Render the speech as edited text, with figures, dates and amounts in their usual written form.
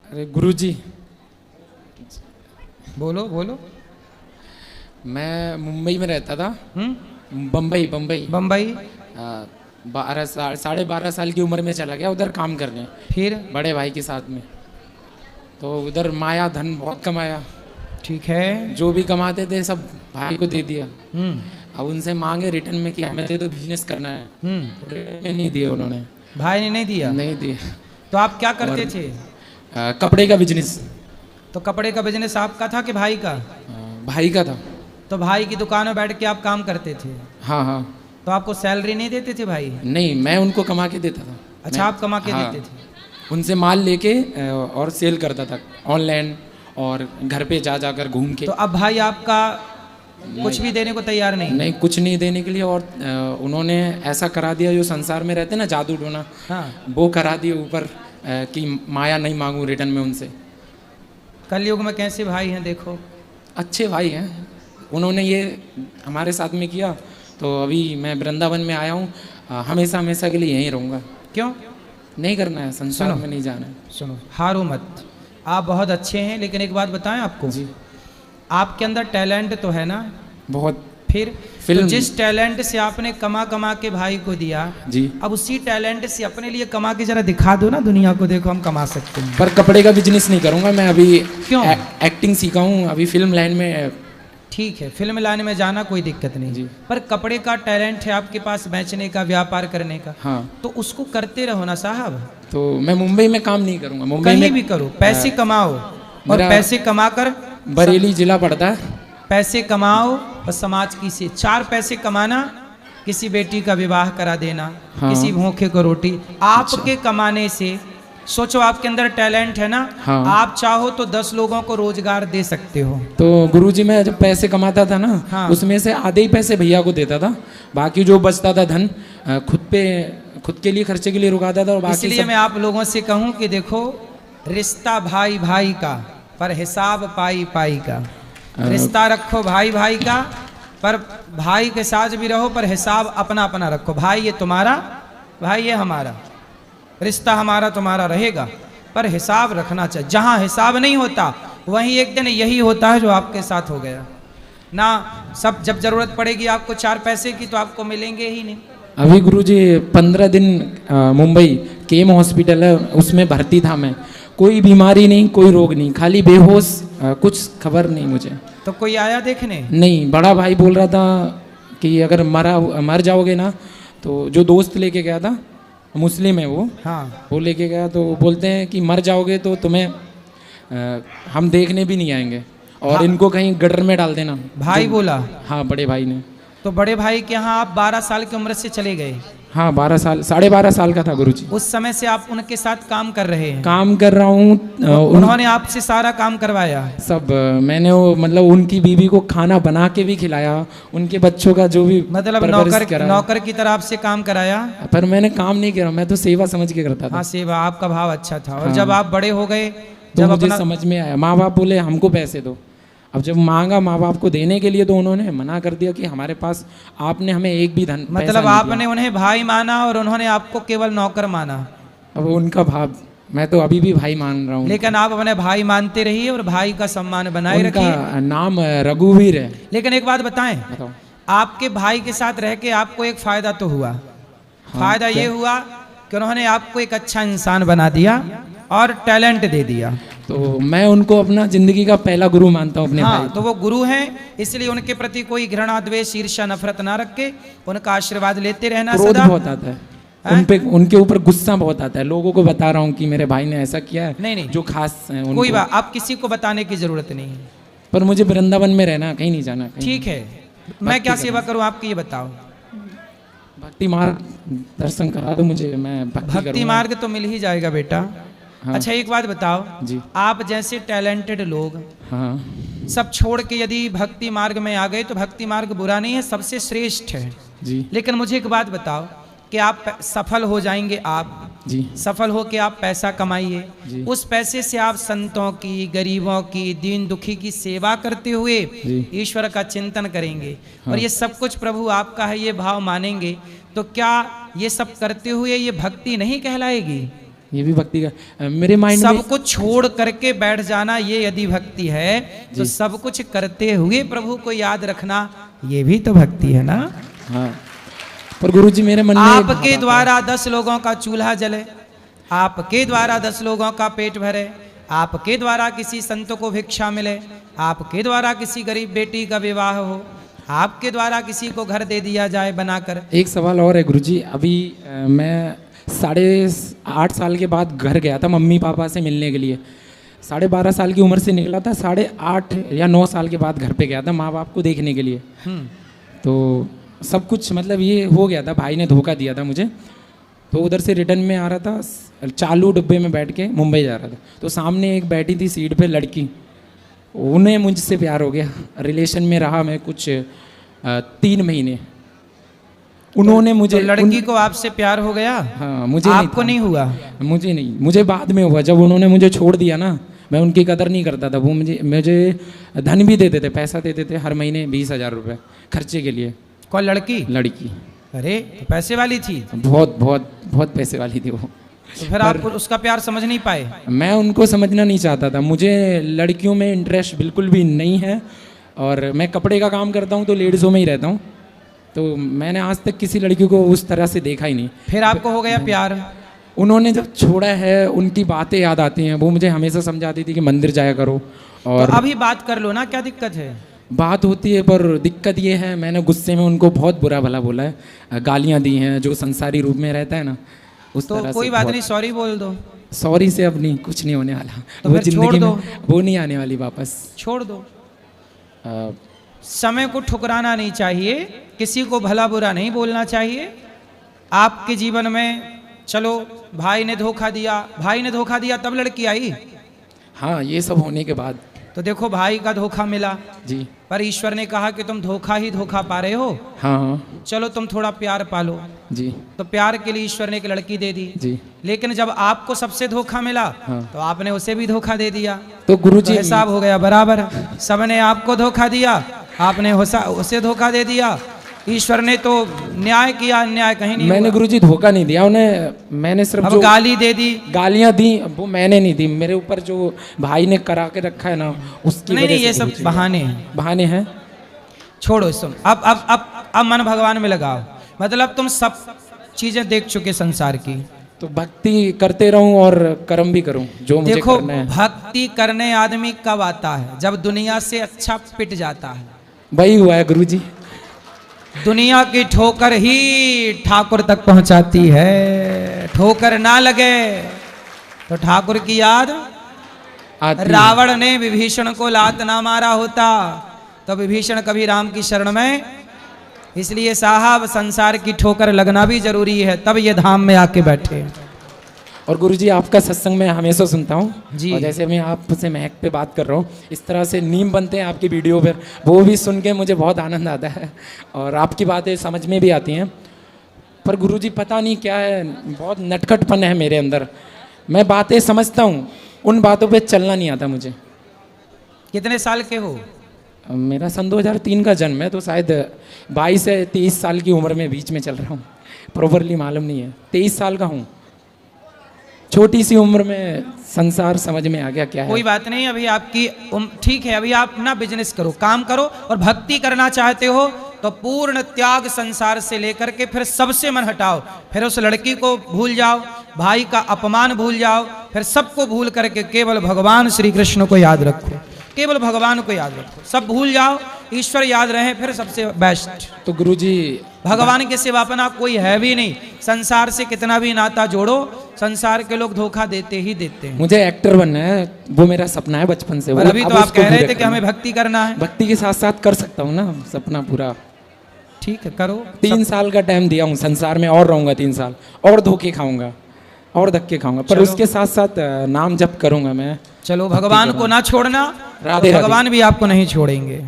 अरे गुरुजी, बोलो बोलो। मैं मुंबई में रहता था। बम्बई बम्बई बम्बई। 12.5 साल की उम्र में चला गया उधर काम करने, फिर? बड़े भाई के साथ में। तो उधर माया धन बहुत कमाया, ठीक है। जो भी कमाते थे सब भाई को दे दिया। हम्म अब उनसे मांगे रिटर्न में कि हमें तो बिजनेस करना है, रिटर्न में नहीं दिए उन्होंने। भाई ने नहीं दिया? नहीं दिए। तो आप क्या करते और- थे? कपड़े का बिजनेस। तो कपड़े का बिजनेस आपका था कि भाई का? भाई का था। तो भाई की दुकान में बैठ के आप काम करते थे? हाँ हाँ। तो आपको सैलरी नहीं देते थे भाई? नहीं, मैं उनको कमा के देता था। अच्छा, आप कमा के हाँ, देते थे। उनसे माल लेके और सेल करता था ऑनलाइन और घर पे जा जाकर घूम के। तो अब भाई आपका कुछ भी देने को तैयार नहीं? नहीं, कुछ नहीं देने के लिए। और उन्होंने ऐसा करा दिया, जो संसार में रहते ना जादू टोना, हाँ। वो करा दिए ऊपर कि माया नहीं मांगू रिटर्न में उनसे। कलयुग में कैसे भाई हैं देखो। अच्छे भाई हैं, उन्होंने ये हमारे साथ में किया। तो अभी मैं वृंदावन में आया हूँ, हमेशा हमेशा के लिए यहीं रहूँगा। क्यों? नहीं करना है, संसार सुनो। में नहीं जाना है। सुनो, हारो मत। आप बहुत अच्छे हैं, लेकिन एक बात बताएं आपको। जी। आपके अंदर टैलेंट तो है ना? बहुत। फिर फिल्म। तो जिस टैलेंट से आपने कमा कमा के भाई को दिया, जी। अब उसी टैलेंट से अपने लिए कमा के जरा दिखा दो ना दुनिया को, देखो हम कमा सकते हैं। पर कपड़े का बिजनेस नहीं करूँगा मैं अभी। क्यों? एक्टिंग सीखा हूँ अभी, फिल्म लाइन में। ठीक है, फिल्म लाइन में जाना कोई दिक्कत नहीं जी। पर कपड़े का टैलेंट है आपके पास, बेचने का, व्यापार करने का। हाँ। तो उसको करते रहो ना साहब। तो मैं मुंबई में काम नहीं करूँगा। मुंबई कहीं में भी करो, पैसे कमाओ, और मेरा- पैसे कमाकर बरेली जिला पड़ता है। पैसे कमाओ और समाज की से 4 पैसे कमाना, किसी बेटी का विवाह करा देना, हाँ। किसी भूखे को रोटी, आपके कमाने से। सोचो, आपके अंदर टैलेंट है ना। हाँ। आप चाहो तो 10 लोगों को रोजगार दे सकते हो। तो गुरुजी, मैं जब पैसे कमाता था ना, हाँ। उसमें से आधे ही पैसे भैया को देता था, बाकी जो बचता था धन खुद के लिए खर्चे के लिए रुकाता था। और बाकी इसलिए मैं आप लोगों से कहूं कि देखो, रिश्ता भाई भाई का, पर हिसाब पाई पाई का। रिश्ता रखो भाई भाई का, पर भाई के साथ भी रहो, पर हिसाब अपना अपना रखो। भाई ये तुम्हारा, भाई ये हमारा। रिश्ता हमारा तुम्हारा रहेगा, पर हिसाब रखना चाहिए। जहाँ हिसाब नहीं होता वहीं एक दिन यही होता है जो आपके साथ हो गया ना। सब जब जरूरत पड़ेगी आपको 4 पैसे की, तो आपको मिलेंगे ही नहीं। अभी गुरुजी 15 दिन मुंबई केम हॉस्पिटल है, उसमें भर्ती था मैं। कोई बीमारी नहीं, कोई रोग नहीं, खाली बेहोश, कुछ खबर नहीं मुझे। तो कोई आया देखने? नहीं, बड़ा भाई बोल रहा था कि अगर मर जाओगे ना, तो जो दोस्त लेके गया था, मुस्लिम है वो। हाँ। वो लेके गया तो बोलते हैं कि मर जाओगे तो तुम्हें हम देखने भी नहीं आएंगे, और हाँ। इनको कहीं गटर में डाल देना। भाई बोला? हाँ, बड़े भाई ने। तो बड़े भाई के यहाँ आप 12 साल की उम्र से चले गए? हाँ, 12.5 साल का था गुरुजी। उस समय से आप उनके साथ काम कर रहे हैं? काम कर रहा हूँ। उन्होंने आपसे सारा काम करवाया? सब मैंने वो, मतलब उनकी बीवी को खाना बना के भी खिलाया, उनके बच्चों का जो भी मतलब परवरिश करा। नौकर की तरह आपसे काम कराया? पर मैंने काम नहीं किया, मैं तो सेवा समझ के करता था। हाँ, सेवा, आपका भाव अच्छा था। और हाँ। जब आप बड़े हो गए, तो जब मुझे अपना समझ में आया, माँ बाप बोले हमको पैसे दो। अब जब मांगा माँ बाप को देने के लिए, तो उन्होंने मना कर दिया कि हमारे पास, आपने हमें एक भी धन पैसा मतलब नहीं आपने दिया। उन्हें भाई माना और उन्होंने आपको केवल नौकर माना। अब उनका भाव मैं तो अभी भी भाई मान रहा हूँ। लेकिन आप अपने भाई मानते रहिए और भाई का सम्मान बनाए रखिए। उनका नाम रघुवीर है। लेकिन एक बात बताएं, बताओ। आपके भाई के साथ रह के आपको एक फायदा तो हुआ। फायदा ये हुआ कि उन्होंने आपको एक अच्छा इंसान बना दिया और टैलेंट दे दिया। तो मैं उनको अपना जिंदगी का पहला गुरु मानता हूँ, अपने हाँ, भाई। तो वो गुरु हैं, इसलिए उनके प्रति कोई घृणा, द्वेष, ईर्ष्या, नफरत ना रख के उनका आशीर्वाद लेते रहना क्रोध सदा। बहुत आता है उनके ऊपर, गुस्सा बहुत आता है। लोगों को बता रहा हूँ कि मेरे भाई ने ऐसा किया है। नहीं, जो खास है उनको। कोई बात, आप किसी को बताने की जरूरत नहीं है। पर मुझे वृंदावन में रहना, कहीं नहीं जाना। कहीं ठीक है, मैं क्या सेवा करूं आपकी, ये बताओ। भक्ति मार्ग दर्शन करा दो मुझे, मैं भक्ति भक्ति करूंगा। मार्ग तो मिल ही जाएगा बेटा। हाँ। अच्छा, एक बात बताओ, जी। आप जैसे टैलेंटेड लोग हाँ। सब छोड़ के यदि भक्ति मार्ग में आ गए, तो भक्ति मार्ग बुरा नहीं है, सबसे श्रेष्ठ है। जी। लेकिन मुझे एक बात बताओ कि आप सफल हो जाएंगे, आप जी। सफल हो के आप पैसा कमाइए, जी। उस पैसे से आप संतों की, गरीबों की, दीन दुखी की सेवा करते हुए जी। ईश्वर का चिंतन करेंगे। हाँ। और ये सब कुछ प्रभु आपका है, ये भाव मानेंगे, तो क्या ये सब करते हुए ये भक्ति नहीं कहलाएगी? ये भी भक्ति का मेरे माइंड में। सब कुछ छोड़ करके बैठ जाना, ये यदि भक्ति है तो सब कुछ करते हुए प्रभु को याद रखना, ये भी तो भक्ति है ना। हाँ, पर गुरुजी मेरे मन में आपके द्वारा 10 लोगों का चूल्हा जले, आपके द्वारा 10 लोगों का पेट भरे, आपके द्वारा किसी संत को भिक्षा मिले, आपके द्वारा किसी गरीब बेटी का विवाह हो, आपके द्वारा किसी को घर दे दिया जाए बनाकर। एक सवाल और है गुरुजी, अभी मैं 8.5 साल के बाद घर गया था मम्मी पापा से मिलने के लिए। 12.5 साल की उम्र से निकला था, 8.5 या 9 साल के बाद घर पे गया था माँ बाप को देखने के लिए। तो सब कुछ मतलब ये हो गया था, भाई ने धोखा दिया था मुझे। तो उधर से रिटर्न में आ रहा था, चालू डिब्बे में बैठ के मुंबई जा रहा था, तो सामने एक बैठी थी सीट पे लड़की, उन्हें मुझसे प्यार हो गया। रिलेशन में रहा मैं कुछ 3 महीने। उन्होंने मुझे तो लड़की को आपसे प्यार हो गया? हाँ, मुझे आपको नहीं हुआ? मुझे नहीं, मुझे बाद में हुआ। जब उन्होंने मुझे छोड़ दिया ना, मैं उनकी कदर नहीं करता था। वो मुझे धन भी देते थे, पैसा देते थे हर महीने 20,000 रुपये खर्चे के लिए। कौन लड़की? लड़की। अरे तो पैसे वाली थी? बहुत बहुत बहुत पैसे वाली थी वो। तो फिर आप उसका प्यार समझ नहीं पाए? मैं उनको समझना नहीं चाहता था। मुझे लड़कियों में इंटरेस्ट बिल्कुल भी नहीं है, और मैं कपड़े का काम करता हूँ तो लेडीज़ों में ही रहता हूँ। तो मैंने आज तक किसी लड़की को उस तरह से देखा ही नहीं। फिर आपको हो गया प्यार? उन्होंने जब छोड़ा है, उनकी बातें याद आती हैं। वो मुझे हमेशा समझाती थी कि मंदिर जाया करो। और तो अभी बात कर लो ना, क्या दिक्कत है? बात होती है, पर दिक्कत ये है मैंने गुस्से में उनको बहुत बुरा भला बोला है, गालियाँ दी हैं। जो संसारी रूप में रहता है ना, उस तरह से। कोई बात नहीं, सॉरी बोल दो। सॉरी से अब नहीं, कुछ नहीं होने वाला। तो वो फिर छोड़ जिंदगी दो। में वो नहीं आने वाली वापस। छोड़ दो। समय को ठुकराना नहीं चाहिए, किसी को भला बुरा नहीं बोलना चाहिए। आपके जीवन में चलो भाई ने धोखा दिया तब लड़की आई। हाँ, ये सब होने के बाद तो देखो भाई का धोखा मिला जी, पर ईश्वर ने कहा कि तुम धोखा ही धोखा पा रहे हो। हाँ चलो तुम थोड़ा प्यार पालो। जी, तो प्यार के लिए ईश्वर ने एक लड़की दे दी जी। लेकिन जब आपको सबसे धोखा मिला हाँ। तो आपने उसे भी धोखा दे दिया। तो गुरुजी तो हिसाब हो गया बराबर। सबने आपको धोखा दिया, आपने उसे धोखा दे दिया। ईश्वर ने तो न्याय किया, अन्याय कहीं नहीं मैंने हुआ। गुरुजी धोखा नहीं दिया उन्हें, मैंने सिर्फ अब जो गाली दे दी। गालियां दी वो मैंने नहीं दी, मेरे ऊपर जो भाई ने करा के रखा है ना, उसकी नहीं वजह नहीं, से ये सब गुरुजी। बहाने हैं। बहाने हैं। छोड़ो सुन, अब मन भगवान में लगाओ। मतलब तुम सब चीजें देख चुके संसार की, तो भक्ति करते रहूं और कर्म भी करूं जो मुझे देखो करना है। भक्ति करने आदमी कब आता है? जब दुनिया से अच्छा पिट जाता है। वही हुआ है गुरुजी। दुनिया की ठोकर ही ठाकुर तक पहुंचाती है। ठोकर ना लगे तो ठाकुर की याद आती है। रावण ने विभीषण को लात ना मारा होता तो विभीषण कभी राम की शरण में। इसलिए साहब संसार की ठोकर लगना भी जरूरी है, तब ये धाम में आके बैठे। और गुरुजी आपका सत्संग मैं हमेशा सुनता हूँ जी। और जैसे मैं आपसे महक पे बात कर रहा हूँ, इस तरह से नीम बनते हैं आपकी वीडियो पर, वो भी सुन के मुझे बहुत आनंद आता है और आपकी बातें समझ में भी आती हैं। पर गुरुजी पता नहीं क्या है, बहुत नटखटपन है मेरे अंदर। मैं बातें समझता हूँ, उन बातों पे चलना नहीं आता मुझे। कितने साल के हो? मेरा सन 2003 का जन्म है, तो शायद 22 से 23 साल की उम्र में बीच में चल रहा हूँ, प्रॉपरली मालूम नहीं है। 23 साल का हूँ। छोटी सी उम्र में संसार समझ में आ गया क्या है। कोई बात नहीं, अभी आपकी ठीक है। अभी आप ना बिजनेस करो, काम करो, और भक्ति करना चाहते हो तो पूर्ण त्याग संसार से लेकर के फिर सबसे मन हटाओ। फिर उस लड़की को भूल जाओ, भाई का अपमान भूल जाओ, फिर सबको भूल करके केवल भगवान श्री कृष्ण को याद रखो। केवल भगवान को याद रखो, सब भूल जाओ, ईश्वर याद रहे, फिर सबसे बेस्ट। तो गुरुजी भगवान के सिवा अपना कोई है भी नहीं। संसार से कितना भी नाता जोड़ो, संसार के लोग धोखा देते ही देते हैं। मुझे एक्टर बनना है, वो मेरा सपना है बचपन से। और अभी तो आप कह रहे थे कि हमें भक्ति करना है। भक्ति के साथ साथ कर सकता हूँ ना सपना पूरा। ठीक है, करो। 3 साल का टाइम दिया हूँ संसार में, और रहूंगा 3 साल, और धोखे खाऊंगा और धक्के खाऊंगा, पर उसके साथ साथ नाम जप करूंगा मैं। चलो, भगवान को ना छोड़ना, राधे राधे। भगवान भी आपको नहीं छोड़ेंगे।